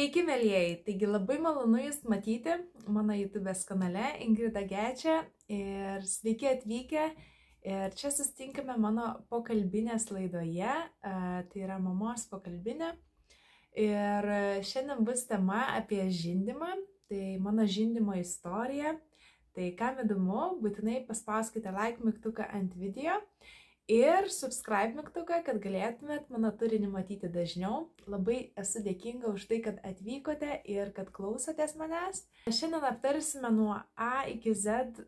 Sveiki, mėlyjeji! Taigi labai malonu Jūs matyti mano YouTube'ės kanale Ingrida Gečia ir sveiki atvykę. Ir čia susitinkame mano pokalbinės laidoje, tai yra mamos pokalbinė. Ir šiandien bus tema apie žindymą, tai mano žindymo istorija. Tai kam įdomu, būtinai paspauskite like mygtuką ant video. Ir subscribe mygtuką, kad galėtumėt mano turinį matyti dažniau. Labai esu dėkinga už tai, kad atvykote ir kad klausotės manęs. Šiandien aptarsime nuo A iki Z,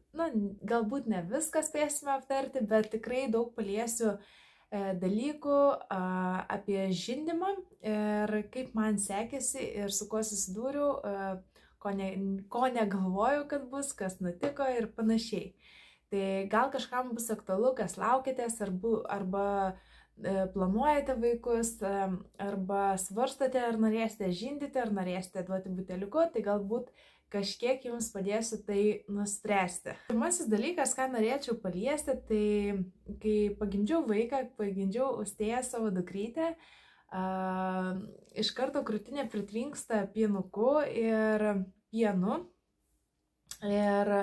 galbūt ne viską spėsime aptarti, bet tikrai daug paliesiu dalykų apie žindymą ir kaip man sekėsi ir su kuo susidūriau, ko negalvojau, kad bus, kas nutiko ir panašiai. Tai gal kažkam bus aktualu, kas laukitės, arba planuojate vaikus, arba svarstate, ar norėsite žindyti, ar norėsite duoti buteliuku, tai galbūt kažkiek jums padėsiu tai nuspręsti. Pirmasis dalykas, ką norėčiau paliesti, tai kai pagimdžiau vaiką, pagimdžiau Austėją savo dukrytę, iš karto krūtinė pritvinksta pienuku ir pienu. Ir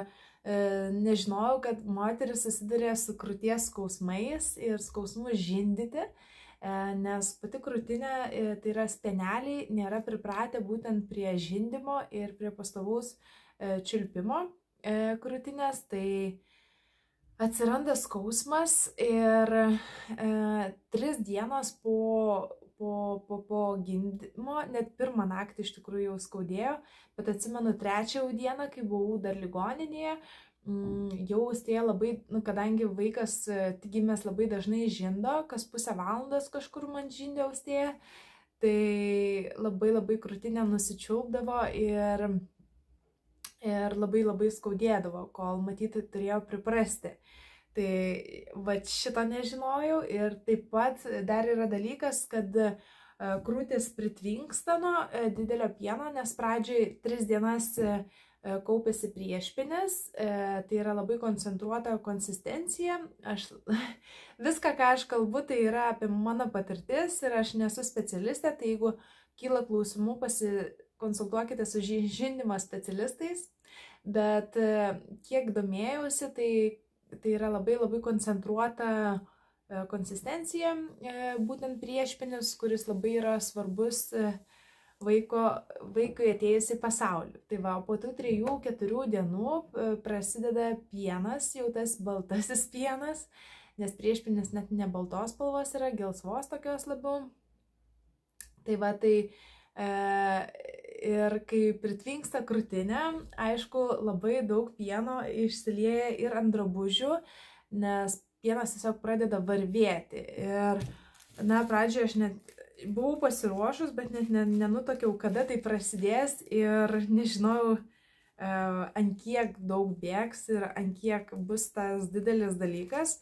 nežinojau, kad moteris susiduria su krūties skausmais ir skausmu žindyti, nes pati krūtinė, tai yra speneliai, nėra pripratę būtent prie žindymo ir prie pastovaus čiulpimo krūtinės, tai atsiranda skausmas ir 3 dienos po gimdymo, net pirmą naktį iš tikrųjų jau skaudėjo, bet atsimenu 3 dieną, kai buvau dar ligoninėje, jau Austėja labai, kadangi vaikas tik gimęs labai dažnai žindo, kas pusę valandos kažkur man žindė Austėja, tai labai krūtinė nusičiulpdavo ir labai skaudėdavo, kol matyti turėjau priprasti. Tai va šito nežinojau ir taip pat dar yra dalykas, kad krūtis pritvinksta nuo didelio pieno, nes pradžioj 3 dienas kaupėsi priešpinis, tai yra labai koncentruota konsistencija. Viską, ką aš kalbu, tai yra apie mano patirtis ir aš nesu specialistė, tai jeigu kyla klausimų, pasikonsultuokite su žindymo specialistais, bet kiek domėjausi, tai yra labai koncentruota konsistencija, būtent priešpinis, kuris labai yra svarbus vaikui atėjus į pasaulį. Tai va, po tų 3-4 dienų prasideda pienas, jau tas baltasis pienas, nes priešpinis net ne baltos spalvos yra, gelsvos tokios labiau. Tai va, ir kai pritvinksta krūtinė, aišku, labai daug pieno išsilieja ir ant drabužių, nes pienas tiesiog pradeda varvėti. Ir, pradžioje aš net buvau pasiruošus, bet net nenutokiau, kada tai prasidės ir nežinojau, ant kiek daug bėgs ir ant kiek bus tas didelis dalykas.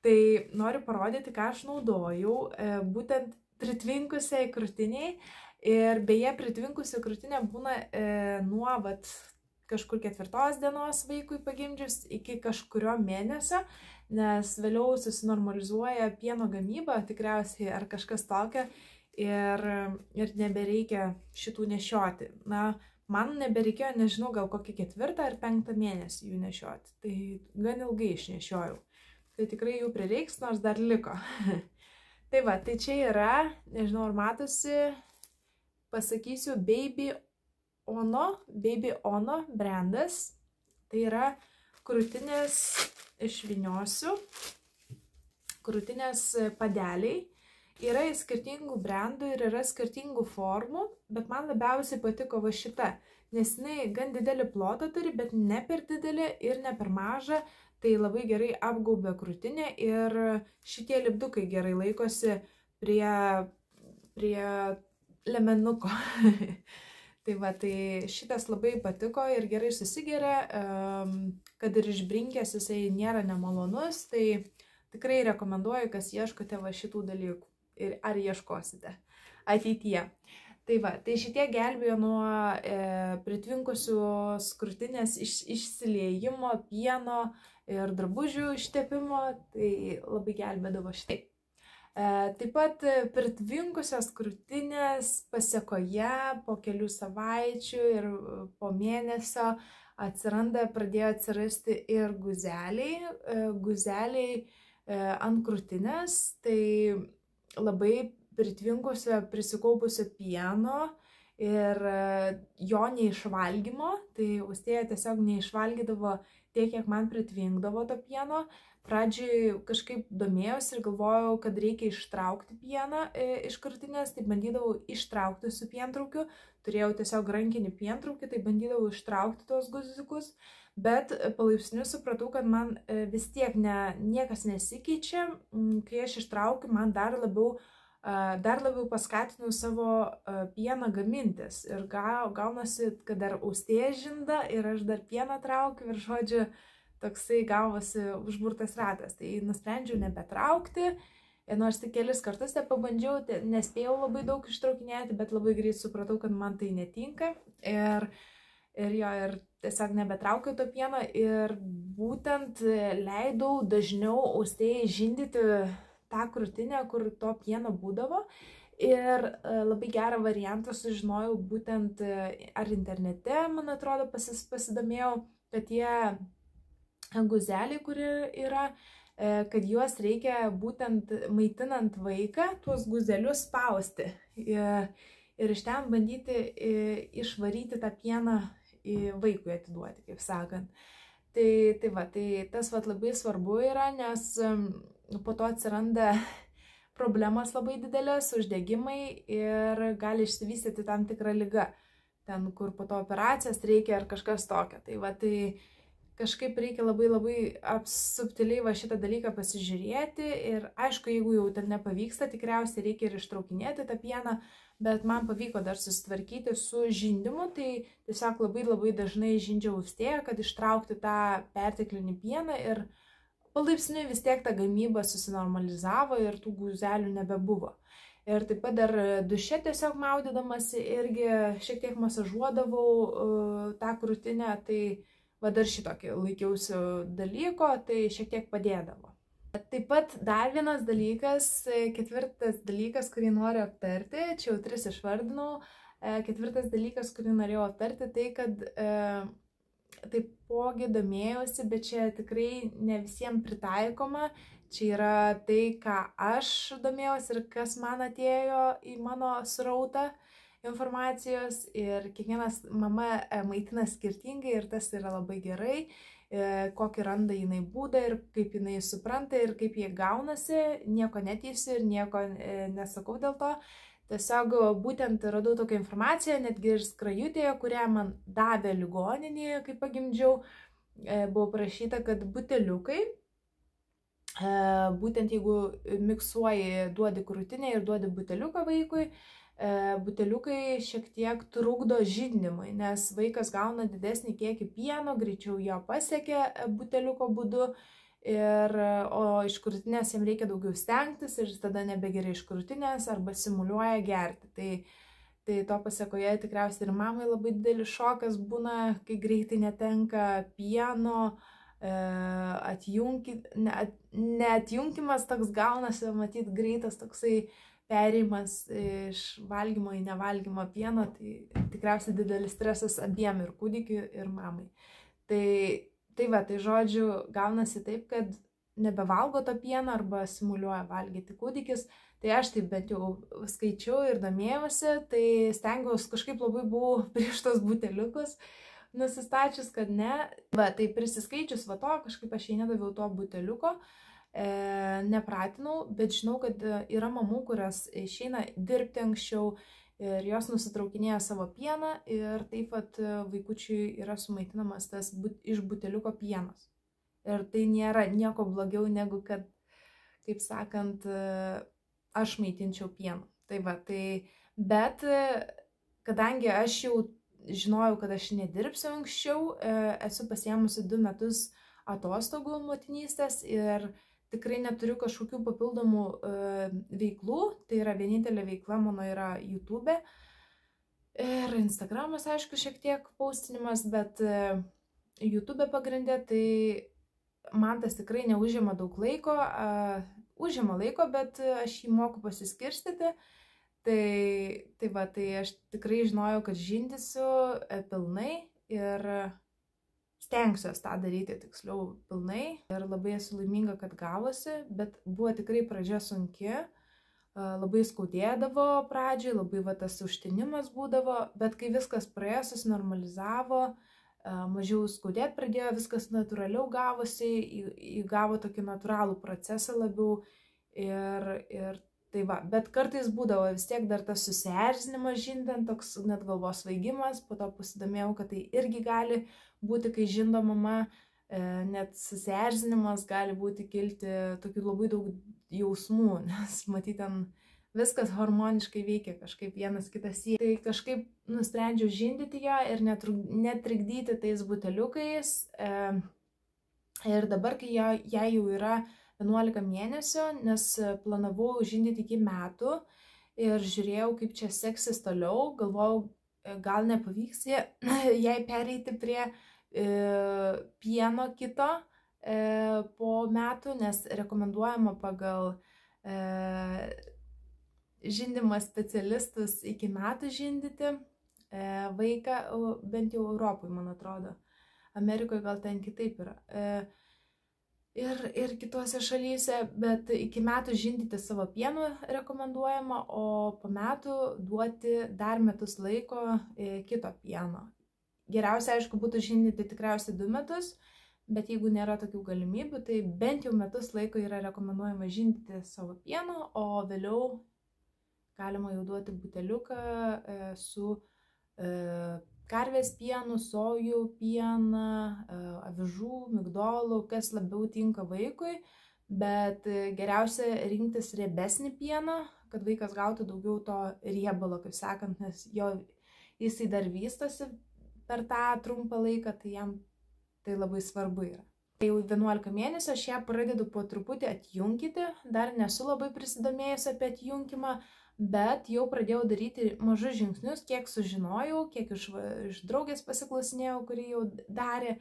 Tai noriu parodyti, ką aš naudojau, būtent pritvinkusiai krūtiniai. Ir beje, pritvinkusi krūtinė būna nuo kažkur 4 dienos vaikui pagimdžius iki kažkurio mėnesio, nes vėliau susinormalizuoja pieno gamyba tikriausiai ar kažkas tokio ir nebereikia šitų nešioti. Man nebereikėjo, nežinau, gal kokį 4 ar 5 mėnesį jų nešioti. Tai gan ilgai išnešiojau. Tai tikrai jų prireiks, nors dar liko. Tai va, tai čia yra, nežinau, ar matosi, pasakysiu Baby Ono brandas. Tai yra krūtinės, išvyniosiu, krūtinės padeliai. Yra skirtingų brandų ir yra skirtingų formų, bet man labiausiai patiko va šita, nes jinai gan didelį plotą turi, bet ne per didelį ir ne per mažą. Tai labai gerai apgaubia krūtinę ir šitie lipdukai gerai laikosi prie lemenuko. Tai va, tai šitas labai patiko ir gerai susigeria, kad ir išbrinkęs jisai nėra nemalonus, tai tikrai rekomenduoju, kas ieškote va šitų dalykų ir ar ieškosite ateityje. Tai va, tai šitie gelbėjo nuo pritvinkusios krūtinės išsiliejimo, pieno ir drabužių ištepimo, tai labai gelbėdavo šitai. Taip pat pritvinkusios krūtinės pasėkoje po kelių savaičių ir po mėnesio pradėjo atsirasti ir guzeliai ant krūtinės, tai labai pritvinkusio prisikaupusio pieno ir jo neišvalgymo, tai Austėja tiesiog neišvalgydavo tiek, kiek man pritvinkdavo to pieno. Pradžioj kažkaip domėjausi ir galvojau, kad reikia ištraukti pieną iš krūtinės, tai bandydavau ištraukti su pientraukiu, turėjau tiesiog rankinį pientraukį, tai bandydavau ištraukti tuos guziukus, bet palaipsniui supratau, kad man vis tiek niekas nesikeičia, kai aš ištraukiu, man dar labiau paskatinu savo pieną gamintis ir gaunasi, kad dar Austėja žinda ir aš dar pieną traukiu ir žodžiu, toksai gavosi užburtas ratas, tai nusprendžiau nebetraukti, nors tik kelis kartus te pabandžiau, nespėjau labai daug ištraukinėti, bet labai greit supratau, kad man tai netinka ir tiesiog nebetraukiau to pieno ir būtent leidau dažniau Austėjai žindyti tą krūtinę, kur to pieno būdavo. Ir labai gerą variantą sužinojau būtent ar internete, man atrodo, pasidomėjau, kad tie guzeliai, kurie yra, kad juos reikia būtent maitinant vaiką, tuos guzelius spausti ir iš ten bandyti išvaryti tą pieną vaikui atiduoti, kaip sakant. Tai tas labai svarbu yra, nes po to atsiranda problemas labai didelės, uždegimai ir gali išsivystyti tam tikrą ligą, ten kur po to operacijas reikia ar kažkas tokio. Tai kažkaip reikia labai subtiliai šitą dalyką pasižiūrėti ir aišku, jeigu jau ten nepavyksta, tikriausiai reikia ir ištraukinėti tą pieną, bet man pavyko dar susitvarkyti su žindimu, tai tiesiog labai dažnai žindžiau Austėją, kad ištraukti tą perteklinį pieną ir palaipsniui vis tiek ta gamyba susinormalizavo ir tų guzelių nebebuvo. Ir taip pat dar duše tiesiog maudydamasi irgi šiek tiek masažuodavau tą krūtinę, tai dar šitokį laikiausi dalyko, tai šiek tiek padėdavo. Taip pat dar vienas dalykas, ketvirtas dalykas, kurį noriu aptarti, čia jau 3 išvardinau, ketvirtas dalykas, kurį norėjau aptarti, tai kad taipogi domėjausi, bet čia tikrai ne visiems pritaikoma, čia yra tai, ką aš domėjausi ir kas man atėjo į mano srautą informacijos ir kiekvienas mama maitina skirtingai ir tas yra labai gerai, kokį randa jinai būdą ir kaip jinai supranta ir kaip jie gaunasi, nieko neteisiu ir nieko nesakau dėl to. Tiesiog būtent radau tokią informaciją, netgi ir skrajutėje, kurią man davė ligoninėje, kai pagimdžiau, buvo parašyta, kad buteliukai, būtent jeigu miksuoji, duodi krūtinę ir duodi buteliuką vaikui, buteliukai šiek tiek trukdo žindymui, nes vaikas gauna didesnį kiekį pieno, greičiau jo pasiekia buteliuko būdu, o iš krūtinės jam reikia daugiau stengtis ir tada nebegeria iš krūtinės arba simuliuoja gerti. Tai to pasiekoje tikriausiai ir mamai labai didelis šokas būna, kai greitai netenka pieno, neatjungimas toks gaunasi, matyt, greitas toksai perėjimas iš valgymo į nevalgymo pieno, tai tikriausiai didelis stresas abiem, ir kūdikiui, ir mamai. Tai žodžiu, gaunasi taip, kad nebevalgo to pieno arba simuliuoja valgyti kūdikis. Tai aš taip bent jau skaičiau ir domėjausi, tai stengiausi kažkaip labai buvau prieš tos buteliukus, nusistačius, kad ne. Tai prisiskaičius to, kažkaip aš jai nedaviau to buteliuko. Nepratinau, bet žinau, kad yra mamų, kurios išeina dirbti anksčiau ir jos nusitraukinėja savo pieną ir taip pat vaikučiui yra sumaitinamas tas iš buteliuko pienas. Ir tai nėra nieko blogiau negu kad, kaip sakant, aš maitinčiau pienu. Bet kadangi aš jau žinojau, kad aš nedirbsiu anksčiau, esu pasiėmusi 2 metus atostogų motinystės ir tikrai neturiu kažkokių papildomų veiklų, tai yra vienintelė veikla mano yra YouTube ir Instagramas, aišku, šiek tiek postinimas, bet YouTube pagrindė, tai man tas tikrai neužima daug laiko, užima laiko, bet aš jį moku pasiskirstyti. Tai aš tikrai žinojau, kad žindysiu pilnai ir stengsiuosi tą daryti tiksliau pilnai. Ir labai esu laiminga, kad gavosi, bet buvo tikrai pradžia sunki. Labai skaudėdavo pradžiai, labai tas užtinimas būdavo, bet kai viskas praėjo, susinormalizavo, mažiau skaudėti pradėjo, viskas natūraliau gavosi, įgavo tokį natūralų procesą labiau ir tai va. Bet kartais būdavo vis tiek dar tas susierzinimas žindant, toks net galvos svaigimas, po to pasidomėjau, kad tai irgi gali būti, kai žindo mama, net susierzinimas gali būti kilti tokių labai daug jausmų, nes matyt ten viskas hormoniškai veikia kažkaip vienas kitas į. Tai kažkaip nusprendžiau žindyti ją ir netrikdyti tais buteliukais. Ir dabar, kai jai jau yra 11 mėnesių, nes planavau žindyti iki metų ir žiūrėjau, kaip čia seksis toliau, galvojau, gal nepavyks jai pereiti prie pieno kito po metų, nes rekomenduojama pagal žindymo specialistus iki metų žindyti vaiką, bent jau Europoje, man atrodo. Amerikoje gal ten kitaip yra. Ir kitose šalyse, bet iki metų žindyti savo pienu rekomenduojama, o po metų duoti dar metus laiko kito pieno. Geriausia, aišku, būtų žindyti tikriausiai 2 metus, bet jeigu nėra tokių galimybių, tai bent jau metus laiko yra rekomenduojama žindyti savo pienu, o vėliau galima jau duoti buteliuką su karvės pienu, sojų pieną, avižų, migdolų, kas labiau tinka vaikui, bet geriausia rinktis riebesnį pieną, kad vaikas gautų daugiau to riebalo, kaip sakant, nes jisai dar vystosi per tą trumpą laiką, tai jam tai labai svarbu yra. Tai jau 11 mėnesių aš ją pradedu po truputį atjunkyti, dar nesu labai prisidomėjusi apie atjunkimą, bet jau pradėjau daryti mažus žingsnius, kiek sužinojau, kiek iš draugės pasiklausinėjau, kuri jau darė.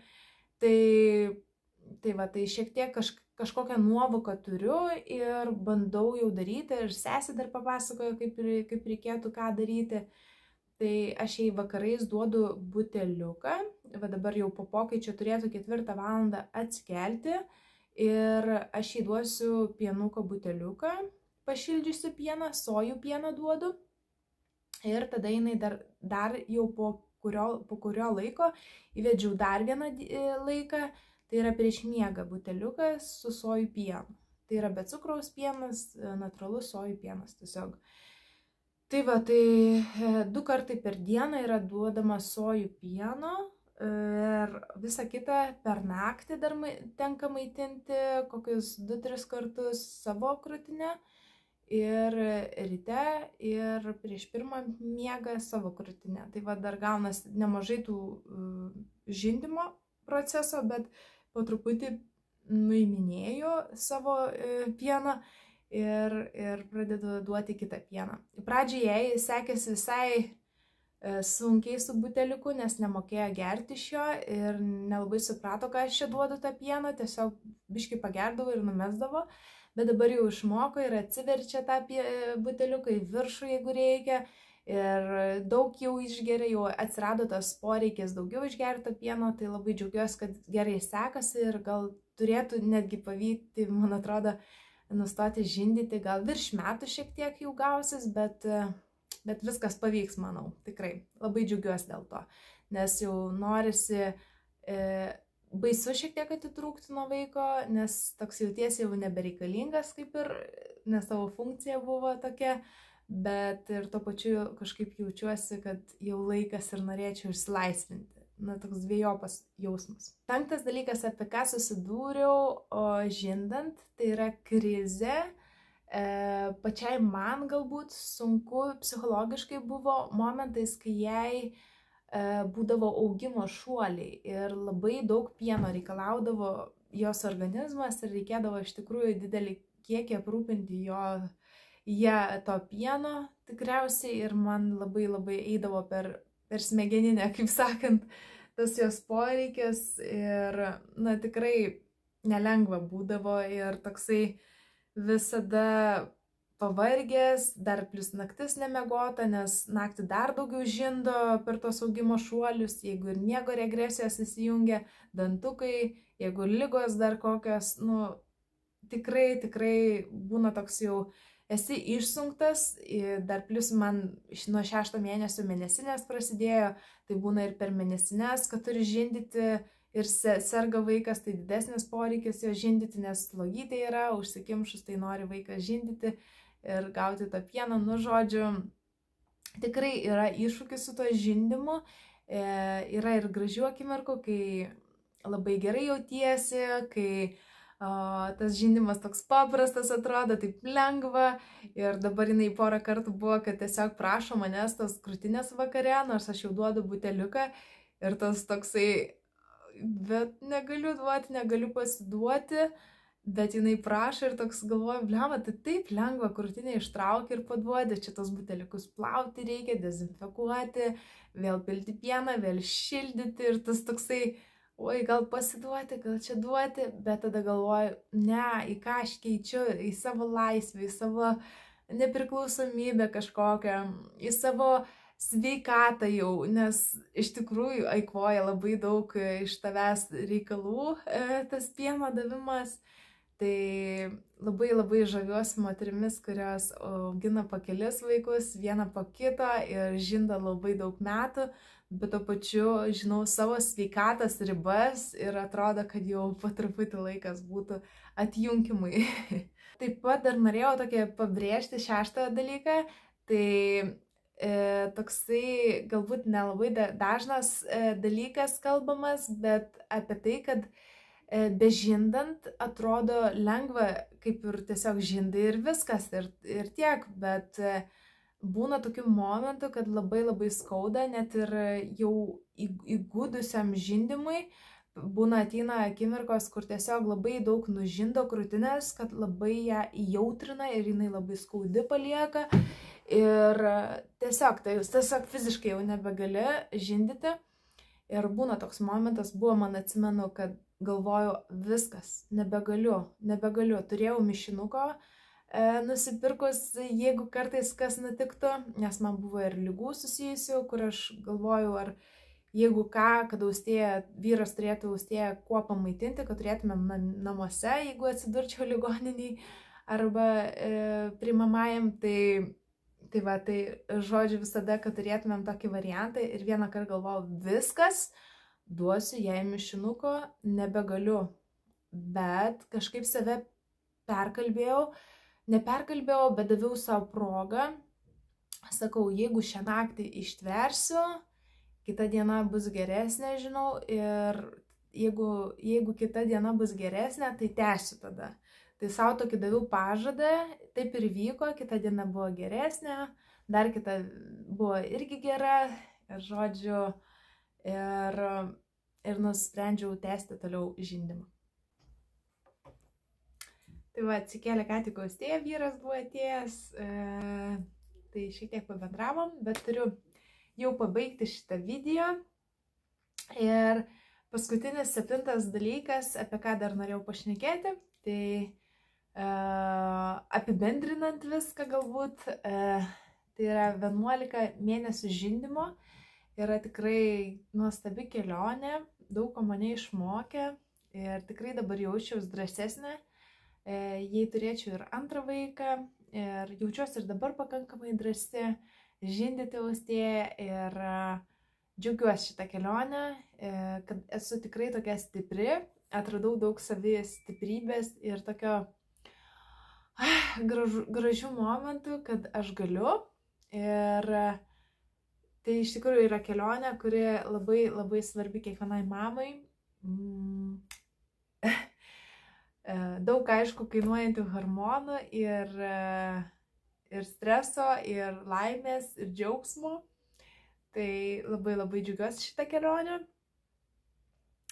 Tai šiek tiek kažkokią nuovoką turiu ir bandau jau daryti, ir sesė dar papasakojo, kaip reikėtų ką daryti. Tai aš jai vakarais duodu buteliuką, va dabar jau po pokyčio turėtų 4 valandą atsikelti ir aš jai duosiu pienuko buteliuką, pašildžiusi pieną, sojų pieną duodu ir tada jinai dar jau po kurio laiko įvedžiau dar vieną laiką, tai yra prieš miegą buteliukas su sojų pienu. Tai yra be cukraus pienas, natūralus sojų pienas tiesiog. Tai va, tai 2 kartai per dieną yra duodama sojų pieno ir visą kitą per naktį dar tenka maitinti kokius 2-3 kartus savo krūtinę. Ir ryte, ir prieš pirmą miegą savo krūtinę. Tai va dar gaunas nemažai tų žindymo proceso, bet po truputį nuiminėjau savo pieną ir pradedu duoti kitą pieną. Pradžiai jai sekėsi visai sunkiai su buteliuku, nes nemokėjo gerti iš jo ir nelabai suprato, ką aš čia duodu tą pieną, tiesiog biškį pagerdavo ir numesdavo. Bet dabar jau išmoko ir atsiverčia tą buteliuką į viršų, jeigu reikia. Ir daug jau išgeria, jau atsirado tas poreikis daugiau išgerto pieno, tai labai džiaugiuosi, kad gerai sekasi ir gal turėtų netgi pavykti, man atrodo, nustoti žindyti, gal virš metų šiek tiek jau gausis, bet viskas pavyks, manau, tikrai. Labai džiaugiuosi dėl to, nes jau norisi baisu šiek tiek atitrūkti nuo vaiko, nes toks jautiesi jau nebereikalingas kaip ir, nes tavo funkcija buvo tokia, bet ir tuo pačiu kažkaip jaučiuosi, kad jau laikas ir norėčiau išsilaisvinti. Na, toks dviejopas jausmas. 5. dalykas, apie ką susidūriau žindant, tai yra krizė. Pačiai man galbūt sunku psichologiškai buvo momentais, kai jai būdavo augimo šuoliai ir labai daug pieno reikalaudavo jos organizmas ir reikėdavo iš tikrųjų didelį kiekį aprūpinti ją to pieno tikriausiai ir man labai eidavo per smegeninę, kaip sakant, tas jos poreikis ir, na, tikrai nelengva būdavo ir toksai visada pavargęs, dar plus naktis nemiegota, nes naktį dar daugiau žindo per tos augimo šuolius, jeigu ir miego regresijos įsijungia, dantukai, jeigu lygos dar kokios, nu, tikrai būna toks jau esi išsunktas, dar plus man nuo 6 mėnesio mėnesinės prasidėjo, tai būna ir per mėnesinės, kad turi žindyti ir serga vaikas, tai didesnis poreikis jo žindyti, nes slogytė yra, užsikimšus, tai nori vaikas žindyti ir gauti tą pieną, nu žodžiu, tikrai yra iššūkis su to žindimu, yra ir gražių akimirkų, kai labai gerai jautiesi, kai tas žindimas toks paprastas atrodo, taip lengva ir dabar jinai porą kartų buvo, kad tiesiog prašo manęs tos krūtinės vakare, nors aš jau duodu buteliuką ir tas toksai, bet negaliu duoti, negaliu pasiduoti, bet jinai prašo ir toks galvoju, blema, tai taip lengva krūtinę ištraukia ir paduodi, čia tos buteliukus plauti reikia, dezinfekuoti, vėl pilti pieną, vėl šildyti ir tas toksai, oi, gal pasiduoti, gal čia duoti, bet tada galvoju, ne, į ką aš keičiu, į savo laisvę, į savo nepriklausomybę kažkokią, į savo sveikatą jau, nes iš tikrųjų eikvoja labai daug iš tavęs reikalų tas pieno davimas. Tai labai žaviuosi moterimis, kurios augina po kelis vaikus, vieną po kito ir žinda labai daug metų, bet to pačiu žinau savo sveikatos ribas ir atrodo, kad jau po truputį laikas būtų atjunkimui. Taip pat dar norėjau tokia pabrėžti 6 dalyką, tai toksai galbūt nelabai dažnas dalykas kalbamas, bet apie tai, kad bežindant atrodo lengva, kaip ir tiesiog žindai ir viskas, ir tiek, bet būna tokių momentų, kad labai skauda, net ir jau įgudusiam žindimui, būna ateina akimirkos, kur tiesiog labai daug nužindo krūtinės, kad labai ją įjautrina ir jinai labai skaudi palieka ir tiesiog fiziškai jau nebegali žindyti ir būna toks momentas, buvo, man atsimenu, kad galvoju, viskas, nebegaliu, turėjau mišinuko nusipirkus, jeigu kartais kas nutiktų, nes man buvo ir lygų susijusių, kur aš galvoju, ar jeigu ką, kad austėja, vyras turėtų austėją kuo pamaitinti, kad turėtumėm namuose, jeigu atsidurčiau ligoniniai arba priimamajam, tai va, tai žodžiu visada, kad turėtumėm tokį variantą ir vieną kartą galvojau, viskas, duosiu jai mišinuko, nebegaliu, bet kažkaip save neperkalbėjau, bet daviau savo progą, sakau, jeigu šią naktį ištversiu, kita diena bus geresnė, žinau, ir jeigu kita diena bus geresnė, tai tęsiu tada. Tai savo tokį daviau pažadą, taip ir vyko, kita diena buvo geresnė, dar kita buvo irgi gera, ir žodžiu, ir nusprendžiau tęsti toliau žindimą. Tai va, atsikėlė ką tik austėja, vyras buvo atėjęs, tai šiek tiek pabendravom, bet turiu jau pabaigti šitą video. Ir paskutinis 7 dalykas, apie ką dar norėjau pašnekėti, tai apibendrinant viską galbūt, tai yra 11 mėnesių žindymo, yra tikrai nuostabi kelionė, daug ko mane išmokė ir tikrai dabar jaučiausi drąsesnė, jei turėčiau ir antrą vaiką ir jaučiuosi ir dabar pakankamai drąsi žindyti austėją ir džiaugiuosi šitą kelionę, kad esu tikrai tokia stipri, atradau daug savijos stiprybės ir tokio gražių momentų, kad aš galiu ir tai iš tikrųjų yra kelionė, kuri labai svarbi kiekvienai mamai. Daug, aišku, kainuojančių hormonų ir streso, ir laimės, ir džiaugsmo. Tai labai džiaugiuosi šitą kelionę.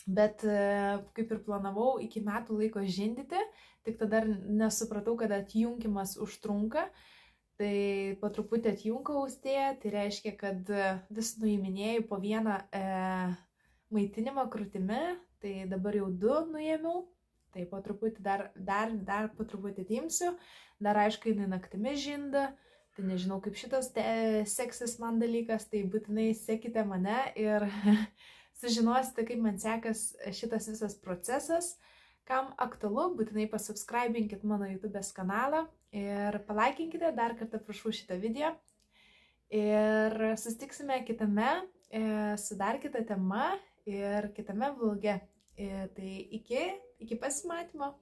Bet kaip ir planavau iki metų laiko žindyti, tik tada nesupratau, kad atjungimas užtrunka. Tai po truputį atjungau austėją, tai reiškia, kad vis nuiminėjau po vieną maitinimą krūtimi, tai dabar jau 2 nuėmiau. Tai po truputį dar po truputį timsiu, dar aišku, jinai naktimis žinda, tai nežinau, kaip šitas seksis man dalykas, tai būtinai sekite mane ir sužinosite, kaip man sekas šitas visas procesas. Kam aktualu, būtinai pasubscribinkit mano YouTube kanalą ir palaikinkite dar kartą, prašau, šitą video. Ir susitiksime kitame, su dar kita tema ir kitame vloge. Tai iki pasimatymo.